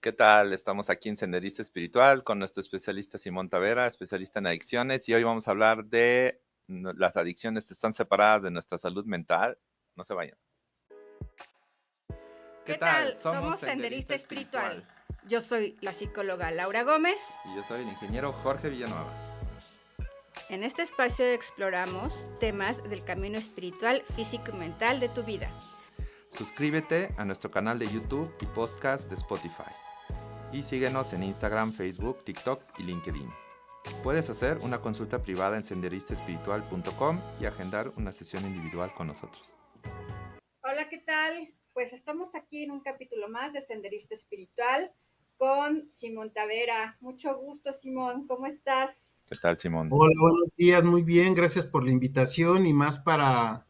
¿Qué tal? Estamos aquí en Senderista Espiritual con nuestro especialista Simón Tavera, especialista en adicciones, y hoy vamos a hablar de las adicciones están separadas de nuestra salud mental. No se vayan. ¿Qué tal? Somos Senderista Espiritual. Yo soy la psicóloga Laura Gómez. Y yo soy el ingeniero Jorge Villanueva. En este espacio exploramos temas del camino espiritual, físico y mental de tu vida. Suscríbete a nuestro canal de YouTube y podcast de Spotify. Y síguenos en Instagram, Facebook, TikTok y LinkedIn. Puedes hacer una consulta privada en senderistaespiritual.com y agendar una sesión individual con nosotros. Hola, ¿qué tal? Pues estamos aquí en un capítulo más de Senderista Espiritual con Simón Tavera. Mucho gusto, Simón. ¿Cómo estás? ¿Qué tal, Simón? Hola, buenos días, muy bien, gracias por la invitación y más para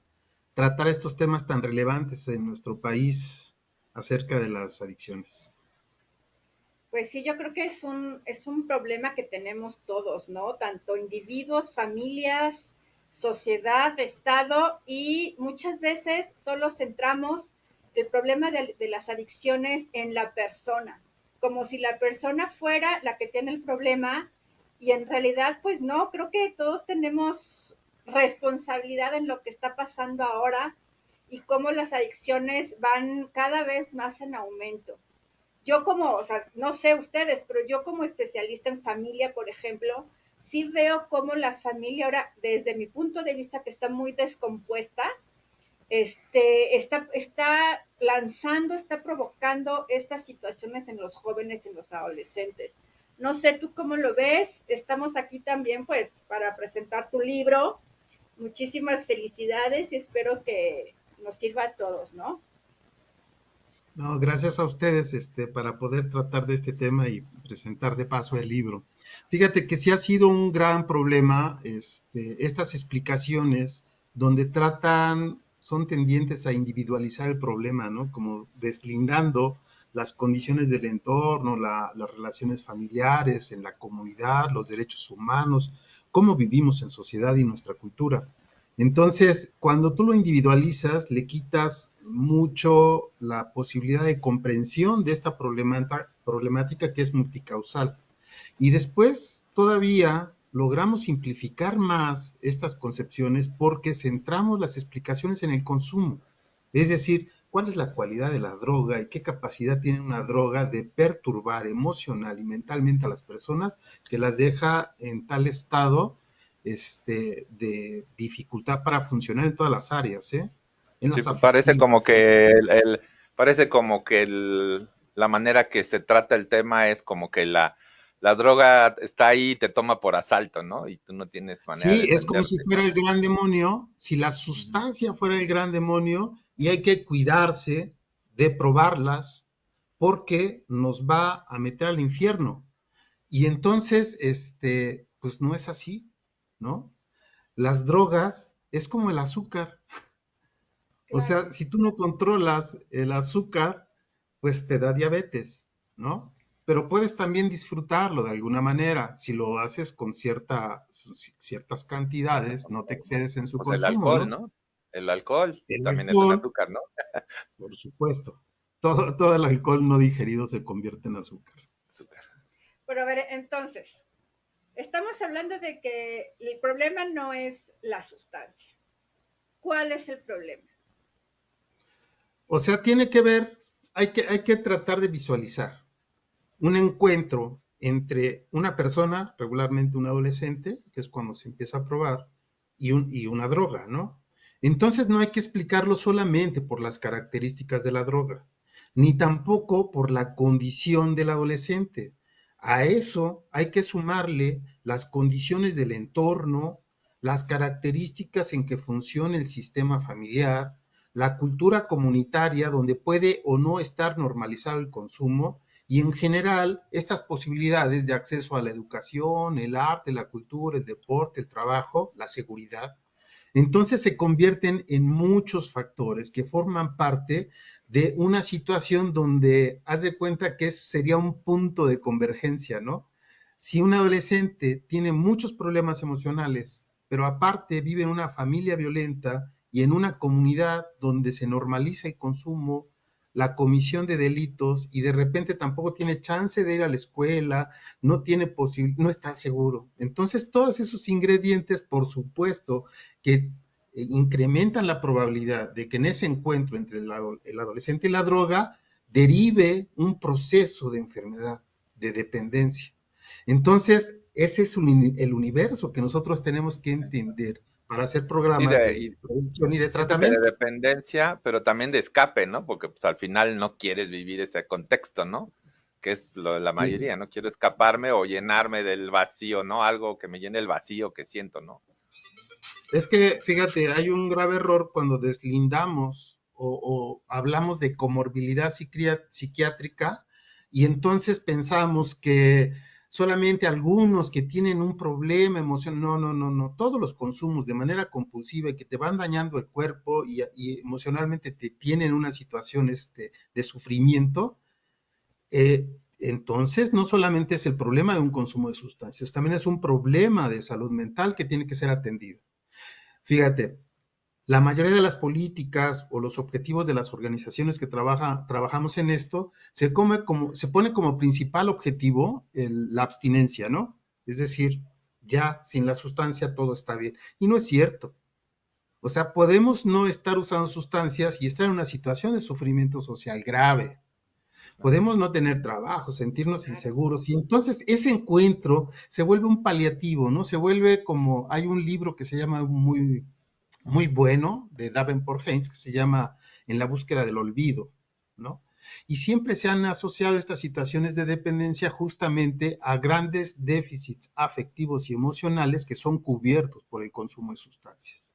tratar estos temas tan relevantes en nuestro país acerca de las adicciones. Pues sí, yo creo que es un problema que tenemos todos, ¿no? Tanto individuos, familias, sociedad, Estado, y muchas veces solo centramos el problema de las adicciones en la persona, como si la persona fuera la que tiene el problema, y en realidad, pues no, creo que todos tenemos responsabilidad en lo que está pasando ahora y cómo las adicciones van cada vez más en aumento. Yo como, o sea, no sé ustedes, pero yo como especialista en familia, por ejemplo, sí veo cómo la familia ahora, desde mi punto de vista, que está muy descompuesta, está lanzando, está provocando estas situaciones en los jóvenes, en los adolescentes. No sé tú cómo lo ves. Estamos aquí también, pues, para presentar tu libro. Muchísimas felicidades y espero que nos sirva a todos, ¿no? No, gracias a ustedes para poder tratar de este tema y presentar de paso el libro. Fíjate que sí ha sido un gran problema estas explicaciones donde son tendientes a individualizar el problema, ¿no? Como deslindando las condiciones del entorno, las relaciones familiares, en la comunidad, los derechos humanos, cómo vivimos en sociedad y nuestra cultura. Entonces, cuando tú lo individualizas, le quitas mucho la posibilidad de comprensión de esta problemática que es multicausal. Y después, todavía logramos simplificar más estas concepciones porque centramos las explicaciones en el consumo. Es decir, cuál es la cualidad de la droga y qué capacidad tiene una droga de perturbar emocional y mentalmente a las personas que las deja en tal estado de dificultad para funcionar en todas las áreas, ¿eh? En Sí, las parece afectivas. como que parece como que la manera que se trata el tema es como que la droga está ahí y te toma por asalto, ¿no? Y tú no tienes manera de Sí, es como si defenderte. fuera el gran demonio, si la Ujú. sustancia fuera el gran demonio y hay que cuidarse de probarlas porque nos va a meter al infierno. Y entonces, pues no es así, ¿no? Las drogas es como el azúcar. O Claro. sea, si tú no controlas el azúcar, pues te da diabetes, ¿no? Pero puedes también disfrutarlo de alguna manera. Si lo haces con ciertas cantidades, no te excedes en su Pues el consumo, alcohol, ¿no? ¿no? El alcohol El también es un alcohol, azúcar, ¿no? por supuesto. Todo el alcohol no digerido se convierte en azúcar. Azúcar. Pero a ver, entonces, estamos hablando de que el problema no es la sustancia. ¿Cuál es el problema? O sea, tiene que ver, hay que tratar de visualizar un encuentro entre una persona, regularmente un adolescente, que es cuando se empieza a probar, y una droga, ¿no? Entonces no hay que explicarlo solamente por las características de la droga, ni tampoco por la condición del adolescente. A eso hay que sumarle las condiciones del entorno, las características en que funciona el sistema familiar, la cultura comunitaria donde puede o no estar normalizado el consumo y en general estas posibilidades de acceso a la educación, el arte, la cultura, el deporte, el trabajo, la seguridad. Entonces se convierten en muchos factores que forman parte de una situación donde haz de cuenta que sería un punto de convergencia, ¿no? Si un adolescente tiene muchos problemas emocionales, pero aparte vive en una familia violenta y en una comunidad donde se normaliza el consumo, la comisión de delitos y de repente tampoco tiene chance de ir a la escuela, no tiene no está seguro. Entonces, todos esos ingredientes, por supuesto, que incrementan la probabilidad de que en ese encuentro entre el adolescente y la droga derive un proceso de enfermedad, de dependencia. Entonces, ese es el universo que nosotros tenemos que entender para hacer Sí, programas de prevención y de siento que de tratamiento. dependencia, pero también de escape, ¿no? Porque pues al final no quieres vivir ese contexto, ¿no? Que es lo de la Sí. mayoría, ¿no? Quiero escaparme o llenarme del vacío, ¿no? Algo que me llene el vacío que siento, ¿no? Es que, fíjate, hay un grave error cuando deslindamos o hablamos de comorbilidad psiquiátrica y entonces pensamos que solamente algunos que tienen un problema emocional, no, no, no, no, todos los consumos de manera compulsiva y que te van dañando el cuerpo y emocionalmente te tienen una situación de sufrimiento, entonces no solamente es el problema de un consumo de sustancias, también es un problema de salud mental que tiene que ser atendido. Fíjate, la mayoría de las políticas o los objetivos de las organizaciones que trabajamos en esto se pone como principal objetivo la abstinencia, ¿no? Es decir, ya sin la sustancia todo está bien. Y no es cierto. O sea, podemos no estar usando sustancias y estar en una situación de sufrimiento social grave. Podemos no tener trabajo, sentirnos Claro. inseguros y entonces ese encuentro se vuelve un paliativo, ¿no? Se vuelve como, hay un libro que se llama muy bueno de Davenport Haynes que se llama En la búsqueda del olvido, ¿no? Y siempre se han asociado estas situaciones de dependencia justamente a grandes déficits afectivos y emocionales que son cubiertos por el consumo de sustancias.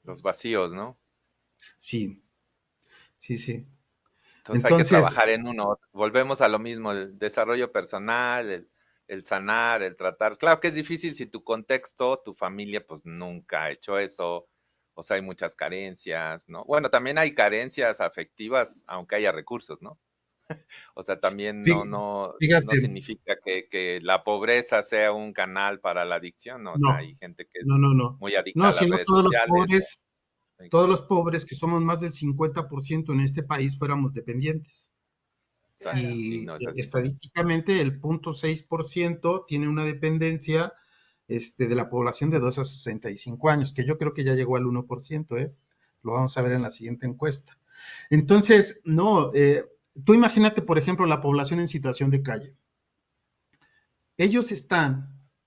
Los vacíos, ¿no? Sí, sí, sí. Entonces hay que Entonces, trabajar en uno. Volvemos a lo mismo, el desarrollo personal, el sanar, el tratar. Claro que es difícil si tu contexto, tu familia, pues nunca ha hecho eso. O sea, hay muchas carencias, ¿no? Bueno, también hay carencias afectivas, aunque haya recursos, ¿no? O sea, también no fíjate, significa que la pobreza sea un canal para la adicción, ¿no? O sea, no, hay gente que es no, no, no. muy adicta No, a las sino redes sociales. todos Exacto, los pobres, que somos más del 50% en este país, fuéramos dependientes. exacto. Claro. Y Y no es así. estadísticamente el 0.6% tiene una dependencia de la población de 2 a 65 años, que yo creo que ya llegó al 1%, ¿eh? Lo vamos a ver en la siguiente encuesta. Entonces, no, tú imagínate, por ejemplo, la población en situación de calle. Ellos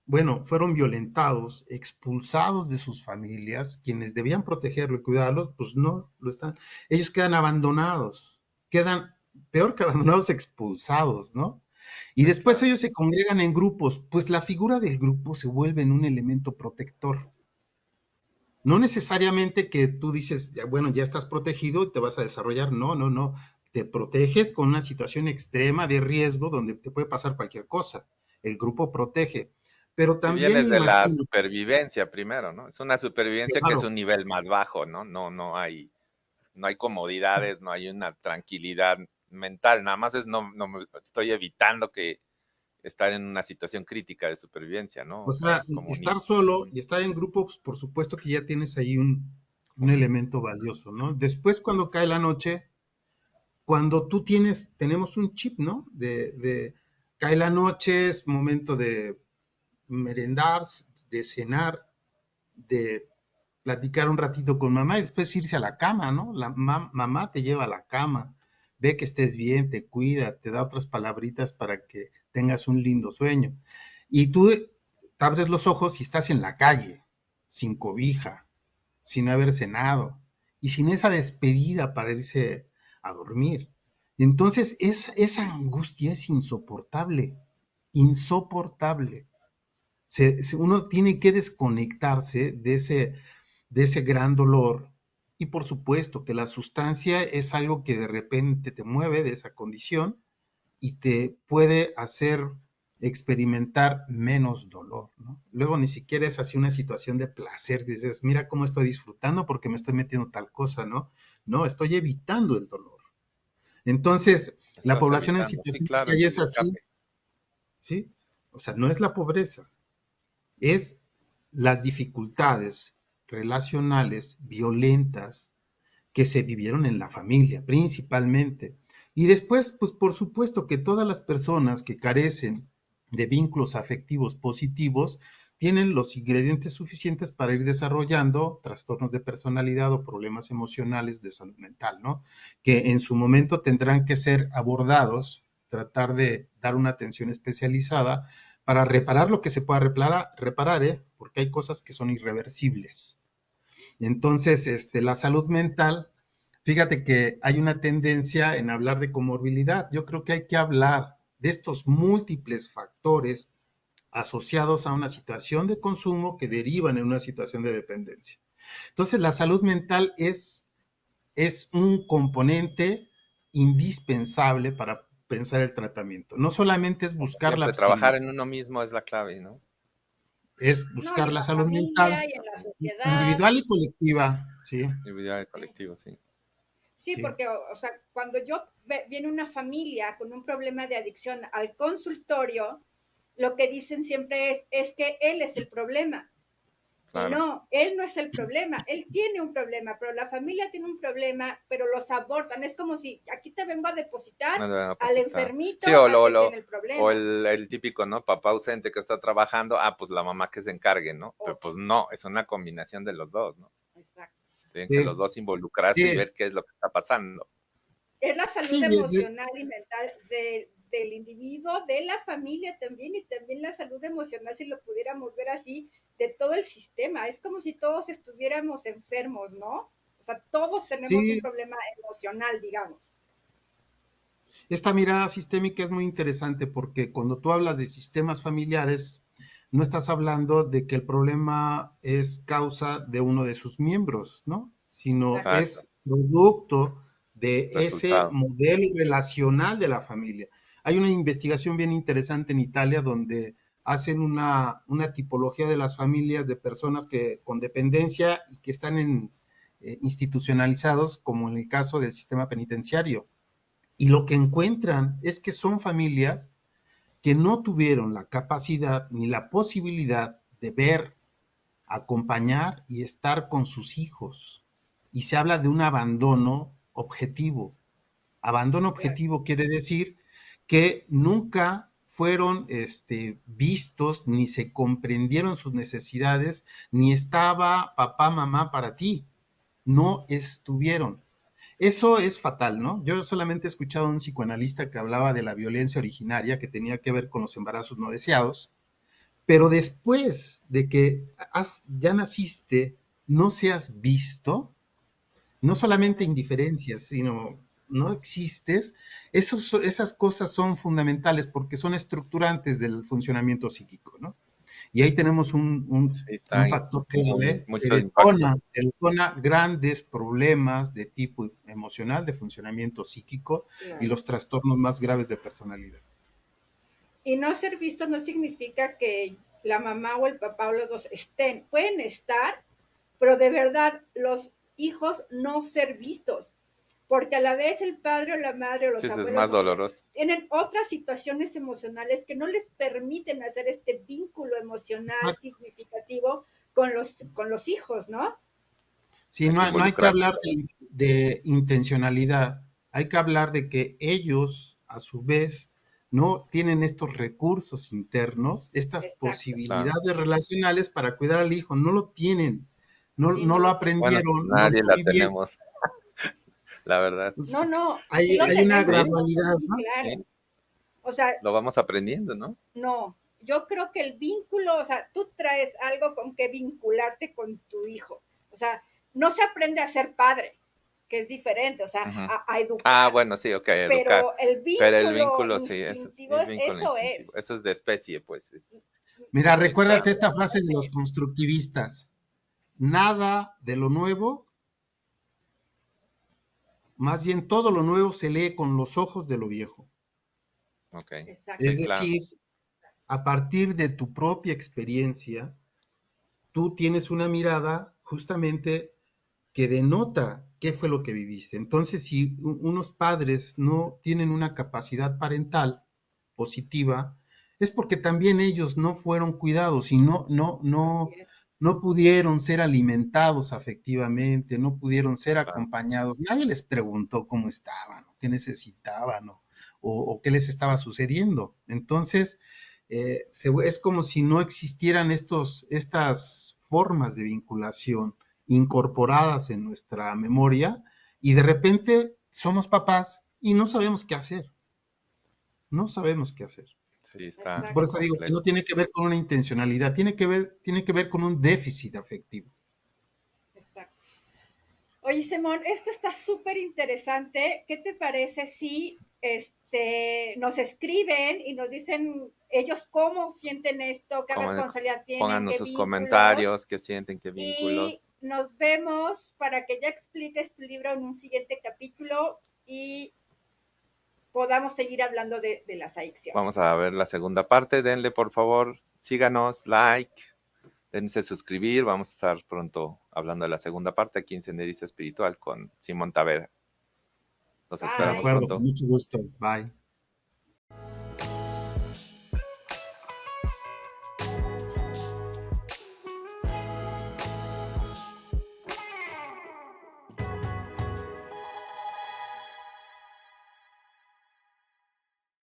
bueno, fueron violentados, expulsados de sus familias, quienes debían protegerlos y cuidarlos, pues no lo están. Ellos quedan abandonados, quedan peor que abandonados, expulsados, ¿no? Y Sí, después claro. ellos se congregan en grupos, pues la figura del grupo se vuelve en un elemento protector. No necesariamente que tú dices, ya, bueno, ya estás protegido y te vas a desarrollar. No, no, no. Te proteges con una situación extrema de riesgo donde te puede pasar cualquier cosa. El grupo protege. Pero Si también vienes de la imagino, supervivencia primero, ¿no? Es una supervivencia que es claro, un nivel más bajo, ¿no? No hay comodidades, no hay una tranquilidad mental, nada más es no me estoy evitando que estar en una situación crítica de supervivencia, ¿no? o O sea, sea, es como estar solo y estar en grupo, pues, por supuesto que ya tienes ahí un elemento valioso, ¿no? Después, cuando cae la noche, cuando tenemos un chip, ¿no? Cae la noche, es momento de merendar, de cenar, de platicar un ratito con mamá y después irse a la cama, ¿no? Mamá te lleva a la cama, ve que estés bien, te cuida, te da otras palabritas para que tengas un lindo sueño. Y tú te abres los ojos y estás en la calle, sin cobija, sin haber cenado y sin esa despedida para irse a dormir. Entonces, esa angustia es insoportable, insoportable. Uno tiene que desconectarse de ese gran dolor. Y por supuesto que la sustancia es algo que de repente te mueve de esa condición y te puede hacer experimentar menos dolor, ¿no? Luego ni siquiera es así una situación de placer, dices, mira cómo estoy disfrutando porque me estoy metiendo tal cosa, ¿no? No, estoy evitando el dolor. Entonces, la estás población en evitando. Sí, situación de claro, es calle el es así, escape. ¿sí? O sea, no es la pobreza, es las dificultades relacionales violentas que se vivieron en la familia, principalmente. Y después, pues por supuesto que todas las personas que carecen de vínculos afectivos positivos tienen los ingredientes suficientes para ir desarrollando trastornos de personalidad o problemas emocionales de salud mental, ¿no? Que en su momento tendrán que ser abordados, tratar de dar una atención especializada para reparar lo que se pueda reparar, porque hay cosas que son irreversibles. Entonces, la salud mental, fíjate que hay una tendencia en hablar de comorbilidad. Yo creo que hay que hablar de estos múltiples factores asociados a una situación de consumo que derivan en una situación de dependencia. Entonces, la salud mental es un componente indispensable para pensar el tratamiento. No solamente es buscar la Siempre trabajar en abstinencia, uno mismo es la clave, ¿no? es No, y buscar en la la salud mental familia y en la sociedad. individual y colectiva, sí, Individual y Sí, colectivo, sí. sí, sí. porque, o sea, cuando viene una familia con un problema de adicción al consultorio, lo que dicen siempre es que él es el problema. Y Claro. no, él no es el problema, él tiene un problema, pero la familia tiene un problema, pero los abortan. Es como si aquí te vengo a depositar No deben al apostar. enfermito Sí, al que tiene el o problema. el típico, ¿no? Papá ausente que está trabajando, pues la mamá que se encargue, ¿no? Pero O- pues no, es una combinación de los dos, ¿no? exacto. Tienen que los Sí, dos involucrarse y sí, ver qué es lo que está pasando. Es la salud sí, emocional y mental del individuo, de la familia también, y también la salud emocional, si lo pudiéramos ver así, de todo el sistema. Es como si todos estuviéramos enfermos, ¿no? O sea, todos tenemos un sí, problema emocional, digamos. esta mirada sistémica es muy interesante porque cuando tú hablas de sistemas familiares, no estás hablando de que el problema es causa de uno de sus miembros, ¿no? Sino Exacto. Exacto. es producto de ese Resultado. modelo relacional de la familia. Hay una investigación bien interesante en Italia donde hacen una tipología de las familias de personas que con dependencia y que están institucionalizados, como en el caso del sistema penitenciario. Y lo que encuentran es que son familias que no tuvieron la capacidad ni la posibilidad de ver, acompañar y estar con sus hijos. Y se habla de un abandono objetivo. Abandono Claro. objetivo quiere decir que nunca fueron vistos, ni se comprendieron sus necesidades, ni estaba papá, mamá para ti. No estuvieron. Eso es fatal, ¿no? Yo solamente he escuchado a un psicoanalista que hablaba de la violencia originaria que tenía que ver con los embarazos no deseados, pero después de que ya naciste, no seas visto, no solamente Ujú. indiferencias, sino no existes, esas cosas son fundamentales porque son estructurantes del funcionamiento psíquico, ¿no? Y ahí tenemos Sí, un está factor clave que mucho impacto. detona grandes problemas de tipo emocional, de funcionamiento psíquico y Claro. los trastornos más graves de personalidad. Y no ser visto no significa que la mamá o el papá o los dos estén, pueden estar, pero de verdad los hijos no ser vistos, porque a la vez el padre o la madre o Sí, los eso es abuelos más o doloroso. tienen otras situaciones emocionales que no les permiten hacer este vínculo emocional Exacto. significativo con los hijos, ¿no? Sí, Hay que no hay que involucrarse. hablar de intencionalidad, hay que hablar de que ellos, a su vez, no tienen estos recursos internos, estas Exacto. Claro. posibilidades relacionales para cuidar al hijo, no lo tienen, Sí, no no lo lo tienen. Bueno, aprendieron, no nadie lo la vivieron. tenemos, la verdad. No, Pues, no, sí lo hay una tenemos, Sí, eso gradualidad, sí, ¿no? claro. sí, O sea, lo vamos aprendiendo, ¿no? no, yo creo que el vínculo, o sea, tú traes algo con que vincularte con tu hijo. O sea, no se aprende a ser padre, que es diferente, o sea, Ujú. a Ah, educar, bueno, sí, ok, educar. pero el Pero el vínculo vínculo, sí, instintivo es vínculo eso instintivo. es. Eso es de especie, pues, Mira, es recuérdate especie. esta frase de los constructivistas, nada de lo nuevo, más bien todo lo nuevo se lee con los ojos de lo viejo. Ok, Es sí, Exacto. claro. decir, a partir de tu propia experiencia, tú tienes una mirada justamente que denota qué fue lo que viviste. Entonces, si unos padres no tienen una capacidad parental positiva, es porque también ellos no fueron cuidados y Así es. no pudieron ser alimentados afectivamente, no pudieron ser Claro. acompañados, nadie les preguntó cómo estaban, qué necesitaban o qué les estaba sucediendo. Entonces, es como si no existieran estas formas de vinculación incorporadas en nuestra memoria y de repente somos papás y no sabemos qué hacer, no sabemos qué hacer. Sí, está Por eso digo que no complejo. tiene que ver con una intencionalidad, tiene que ver con un déficit afectivo. Exacto. Oye, Simón, esto está súper interesante. ¿Qué te parece si nos escriben y nos dicen ellos cómo sienten esto, qué Como responsabilidad tienen, pónganos qué sus vínculos? comentarios, qué sienten, qué Y vínculos. nos vemos para que ya expliques tu libro en un siguiente capítulo y podamos seguir hablando de las adicciones. Vamos a ver la segunda parte. Denle, por favor, síganos, like, dense suscribir. Vamos a estar pronto hablando de la segunda parte aquí en Senderismo Espiritual con Simón Tavera. Los De esperamos Bye. acuerdo, con pronto. mucho gusto. Bye.